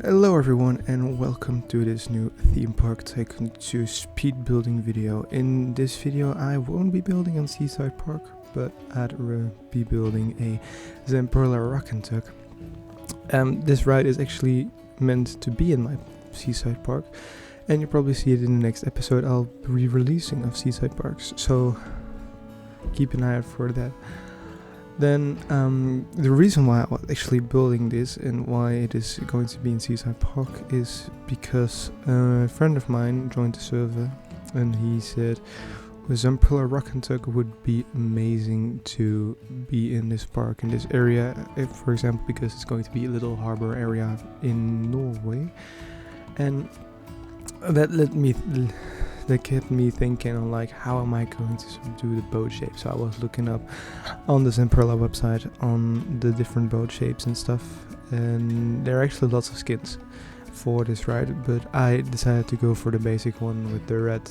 Hello everyone and welcome to this new theme park tycoon 2 speed building video. In this video I won't be building on Seaside Park, but I'd be building a Zamperla Rockin Tug. This ride is actually meant to be in my Seaside Park, and you'll probably see it in the next episode I'll be re-releasing of Seaside Parks, so keep an eye out for that. Then the reason why I was actually building this and why it is going to be in Seaside Park is because a friend of mine joined the server and he said Zamperla Rockin Tug would be amazing to be in this park, in this area, for example, because it's going to be a little harbor area in Norway. And that kept me thinking, like, how am I going to do the boat shape? So I was looking up on the Zamperla website on the different boat shapes and stuff, and there are actually lots of skins for this ride, but I decided to go for the basic one with the red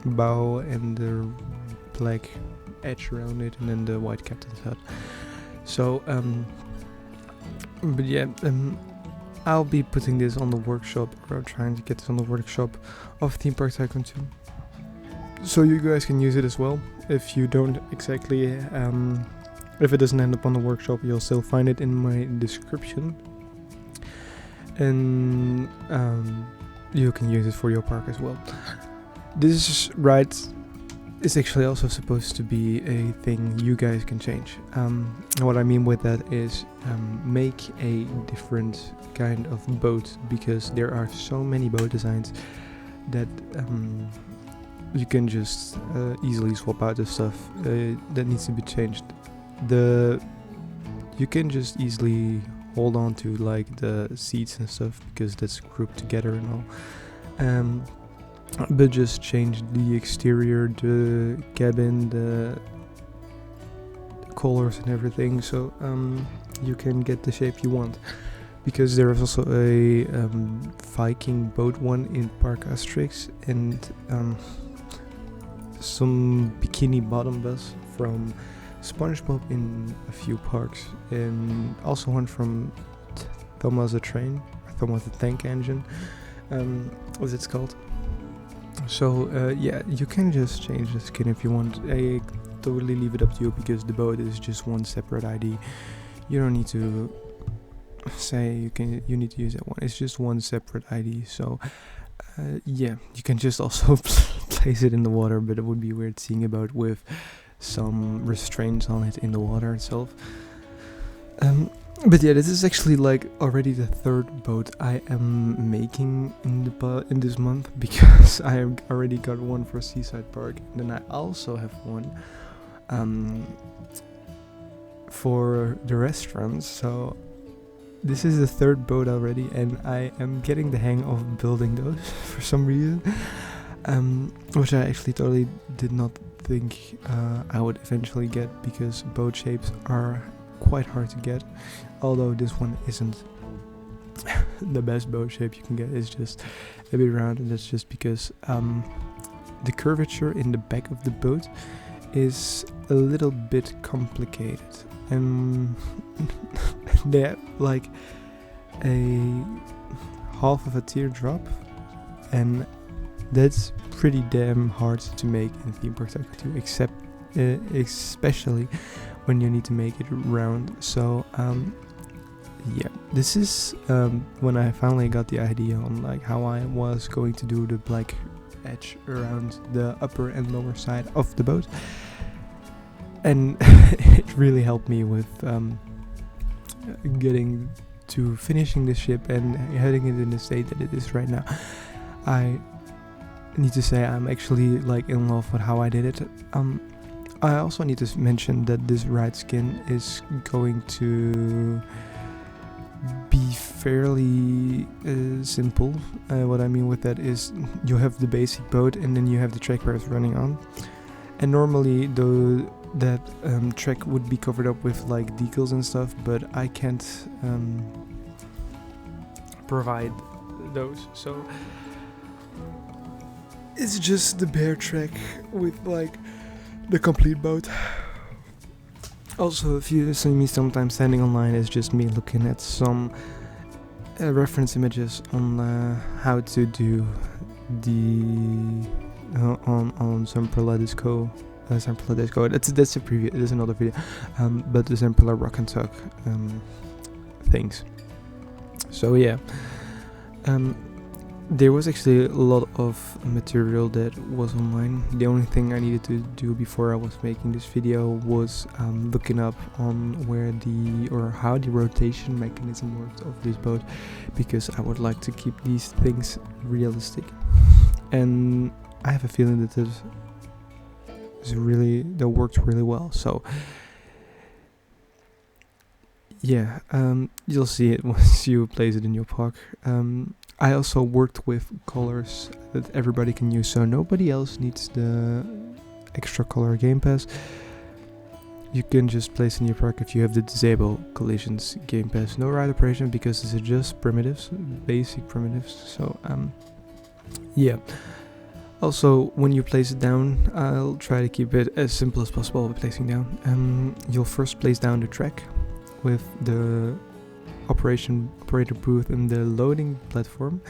bow and the black edge around it, and then the white captain's hat. So but yeah, I'll be putting this on the workshop, or trying to get this on the workshop of Theme Park Tycoon 2. So you guys can use it as well. If you don't exactly, if it doesn't end up on the workshop, you'll still find it in my description. And you can use it for your park as well. This ride is actually also supposed to be a thing you guys can change. What I mean with that is make a different kind of boat, because there are so many boat designs that you can just easily swap out the stuff that needs to be changed. You can just easily hold on to like the seats and stuff, because that's grouped together and all. But just change the exterior, the cabin, the colors and everything, so you can get the shape you want. Because there is also a Viking boat one in Park Asterix, and some bikini bottom bus from SpongeBob in a few parks, and also one from Thomas the Train, Thomas the Tank Engine, as it's called. So yeah, you can just change the skin if you want. I totally leave it up to you, because the boat is just one separate ID. You don't need to say you need to use that one. It's just one separate ID. So yeah, you can just also place it in the water, but it would be weird seeing a boat with some restraints on it in the water itself. But yeah, this is actually like already the third boat I am making in this month, because I already got one for Seaside Park, and then I also have one for the restaurants. So this is the third boat already, and I am getting the hang of building those for some reason, which I actually totally did not think I would eventually get, because boat shapes are quite hard to get. Although this one isn't the best boat shape you can get, it's just a bit round, and that's just because the curvature in the back of the boat is a little bit complicated, and they're like a half of a teardrop, and that's pretty damn hard to make in Theme Park Tycoon 2, especially when you need to make it round. So yeah, this is when I finally got the idea on like how I was going to do the black edge around the upper and lower side of the boat, and it really helped me with getting to finishing the ship and having it in the state that it is right now. I need to say I'm actually like in love with how I did it. I also need to mention that this ride skin is going to be fairly simple. What I mean with that is you have the basic boat, and then you have the track where it's running on. And normally that track would be covered up with like decals and stuff, but I can't provide those. So it's just the bare track with like the complete boat. Also, if you see me sometimes standing online, it's just me looking at some reference images on how to do the on Zamperla Disk'O. Zamperla Disk'O. That's a preview. It is another video. But the Zamperla Rockin Tug things. So yeah. There was actually a lot of material that was online. The only thing I needed to do before I was making this video was looking up on how the rotation mechanism worked of this boat, because I would like to keep these things realistic. And I have a feeling that that worked really well. So yeah, you'll see it once you place it in your park. I also worked with colors that everybody can use, so nobody else needs the extra color game pass. You can just place in your park if you have the disable collisions game pass. No ride operation, because this is just primitives, basic primitives. So yeah. Also, when you place it down, I'll try to keep it as simple as possible with placing down. You'll first place down the track with the operator booth and the loading platform,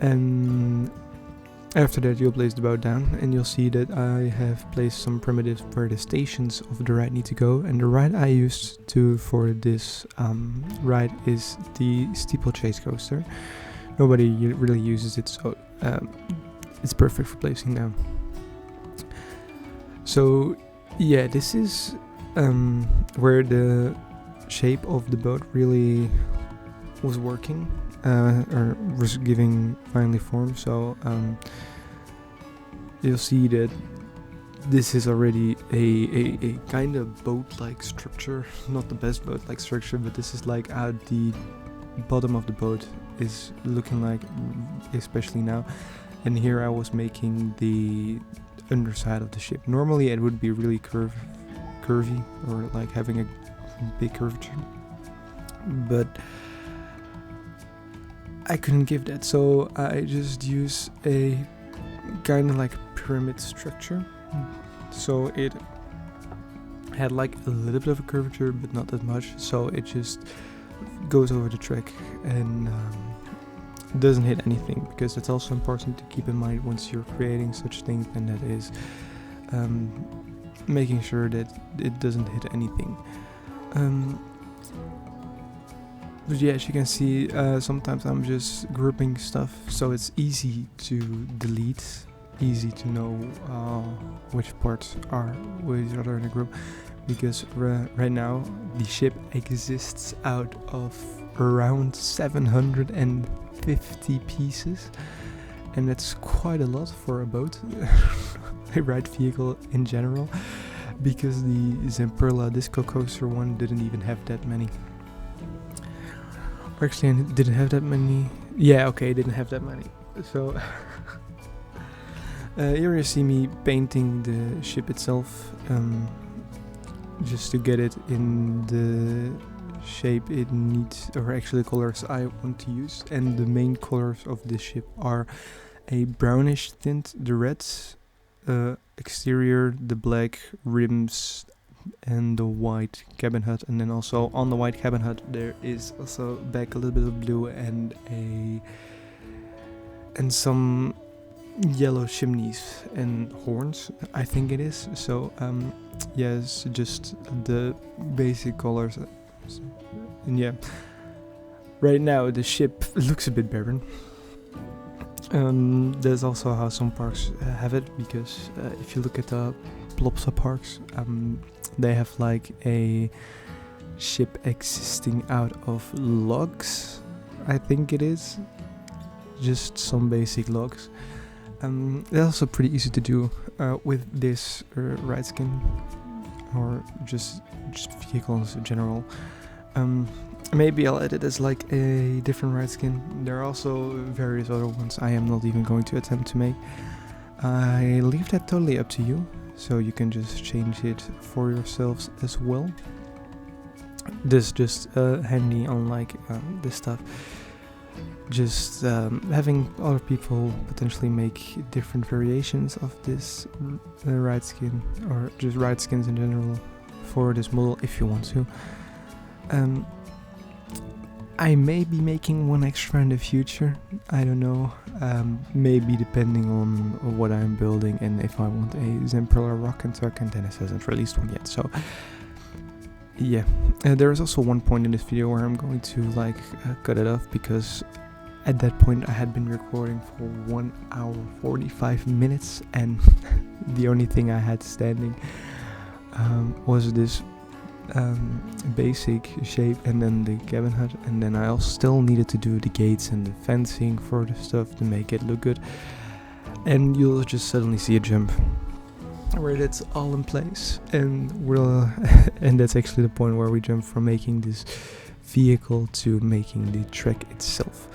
and after that you'll place the boat down, and you'll see that I have placed some primitives where the stations of the ride need to go. And the ride I used for this ride is the Steeplechase coaster. Nobody really uses it, so it's perfect for placing down. So yeah, this is where the shape of the boat really was working, or was giving finally form. So you'll see that this is already a kind of boat-like structure. Not the best boat-like structure, but this is like how the bottom of the boat is looking like, especially now. And here I was making the underside of the ship. Normally it would be really curvy, or like having a big curvature, but I couldn't give that, so I just use a kind of like pyramid structure. So it had like a little bit of a curvature, but not that much, so it just goes over the track and doesn't hit anything, because it's also important to keep in mind once you're creating such things, and that is making sure that it doesn't hit anything. But yeah, as you can see, sometimes I'm just grouping stuff, so it's easy to delete, easy to know which parts are with each other in a group, because right now the ship exists out of around 750 pieces, and that's quite a lot for a boat, a ride vehicle in general. Because the Zamperla Disk'O Coaster one didn't even have that many. Or actually, I didn't have that many. Yeah, okay, it didn't have that many. So here you see me painting the ship itself, just to get it in the shape it needs, or actually colors I want to use. And the main colors of this ship are a brownish tint, the reds, exterior, the black rims, and the white cabin hut. And then also on the white cabin hut there is also back a little bit of blue and some yellow chimneys and horns, I think it is. So yes, just the basic colors. And yeah, right now the ship looks a bit barren. That's also how some parks have it, because if you look at the Plopsa parks, they have like a ship existing out of logs, I think it is, just some basic logs. That's also pretty easy to do with this ride skin, or just vehicles in general. Maybe I'll edit as like a different ride skin. There are also various other ones I am not even going to attempt to make. I leave that totally up to you, so you can just change it for yourselves as well. This just handy on like this stuff. Just having other people potentially make different variations of this ride skin, or just ride skins in general for this model if you want to. I may be making one extra in the future, I don't know, maybe depending on what I'm building and if I want a Zamperla Rockin Tug, and Dennis hasn't released one yet, so yeah. There is also one point in this video where I'm going to like cut it off, because at that point I had been recording for 1 hour 45 minutes and the only thing I had standing was this basic shape and then the cabin hut, and then I also still needed to do the gates and the fencing for the stuff to make it look good, and you'll just suddenly see a jump where that's all in place, and we'll and that's actually the point where we jump from making this vehicle to making the track itself.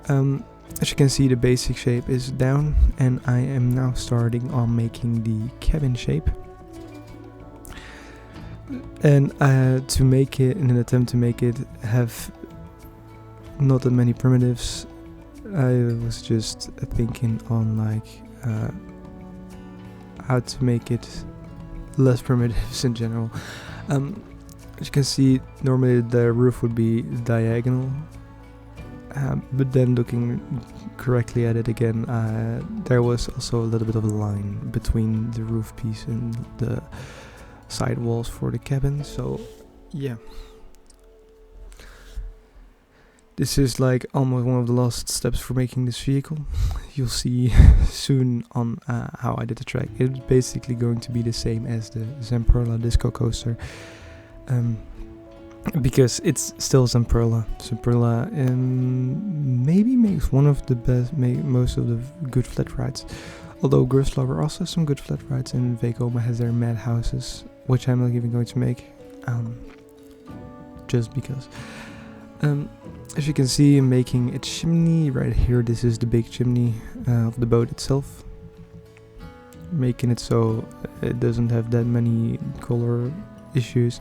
As you can see, the basic shape is down, and I am now starting on making the cabin shape. And to make it, in an attempt to make it have not that many primitives, I was just thinking on like how to make it less primitives in general. As you can see, normally the roof would be diagonal, but then looking correctly at it again, there was also a little bit of a line between the roof piece and the side walls for the cabin, so yeah. This is like almost one of the last steps for making this vehicle. You'll see soon on how I did the track. It's basically going to be the same as the Zamperla Disk'O Coaster, because it's still Zamperla. Zamperla maybe makes one of the best, most of the good flat rides. Although Gruslover also has some good flat rides, and Vekoma has their madhouses, which I'm not even going to make, just because. As you can see, I'm making a chimney right here. This is the big chimney of the boat itself. Making it so it doesn't have that many color issues.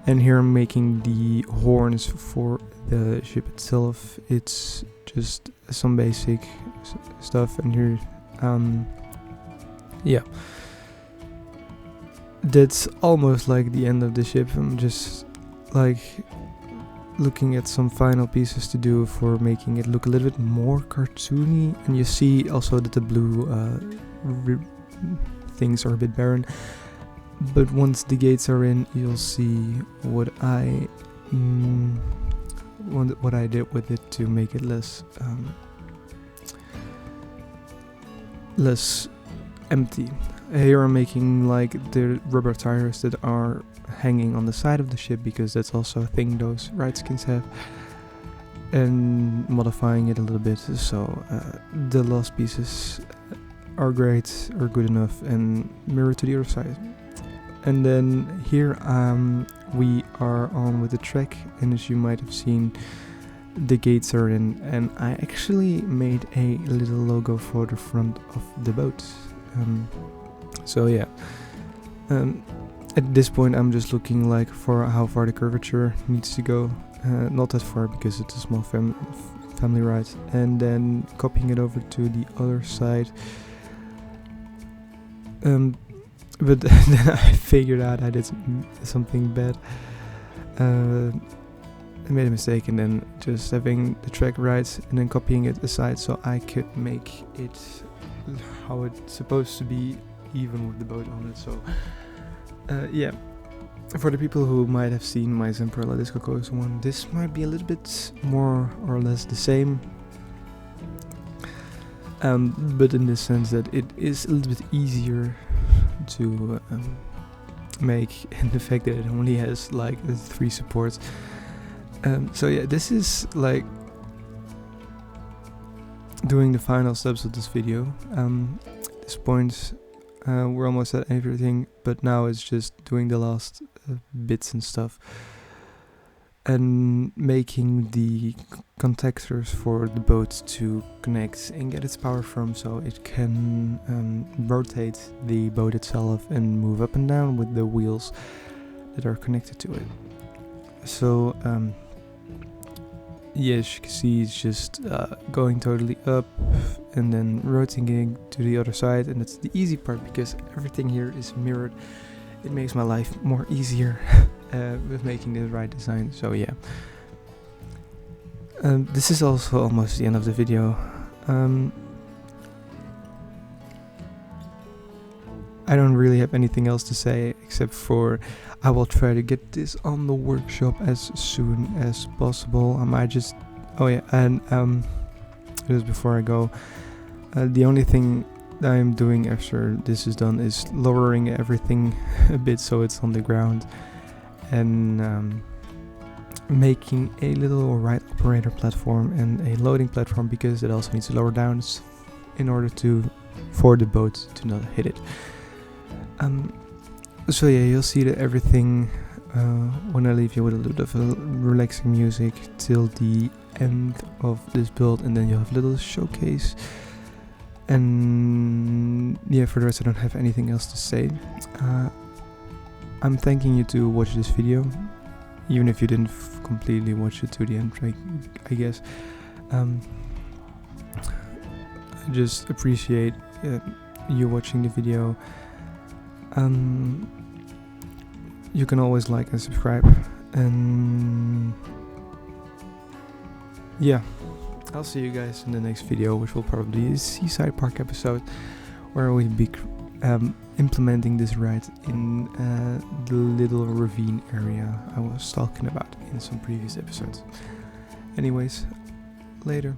And here I'm making the horns for the ship itself. It's just some basic stuff, and here yeah, that's almost like the end of the ship. I'm just like looking at some final pieces to do for making it look a little bit more cartoony, and you see also that the blue things are a bit barren, but once the gates are in, you'll see what I did with it to make it less less empty. Here I'm making like the rubber tires that are hanging on the side of the ship, because that's also a thing those ride skins have, and modifying it a little bit so the last pieces are great or good enough and mirror to the other side. And then here we are on with the track, and as you might have seen, the gates are in, and I actually made a little logo for the front of the boat. So yeah, at this point I'm just looking like for how far the curvature needs to go, not that far because it's a small family ride, and then copying it over to the other side. But then I figured out I did something bad. I made a mistake, and then just having the track right and then copying it aside so I could make it how it's supposed to be, even with the boat on it. So yeah, for the people who might have seen my Zamperla Disk'O Coaster one, this might be a little bit more or less the same, but in the sense that it is a little bit easier to make, and the fact that it only has like 3 supports. So yeah, this is like doing the final steps of this video. At this point we're almost at everything, but now it's just doing the last bits and stuff, and making the contactors for the boat to connect and get its power from, so it can rotate the boat itself and move up and down with the wheels that are connected to it. So yes, you can see it's just going totally up and then rotating to the other side, and that's the easy part because everything here is mirrored. It makes my life more easier with making the right design. So yeah, This is also almost the end of the video. I don't really have anything else to say except for I will try to get this on the workshop as soon as possible. I might just... Oh yeah, and just before I go, the only thing that I'm doing after this is done is lowering everything a bit so it's on the ground, and making a little ride operator platform and a loading platform, because it also needs to lower down in order for the boat to not hit it. So yeah, you'll see that everything when I leave you with a little bit of relaxing music till the end of this build, and then you'll have a little showcase. And yeah, for the rest I don't have anything else to say. I'm thanking you to watch this video, even if you didn't completely watch it to the end, I guess. I just appreciate you watching the video. You can always like and subscribe, and yeah, I'll see you guys in the next video, which will probably be a Seaside Park episode, where we'll be implementing this ride in the little ravine area I was talking about in some previous episodes. Anyways, later.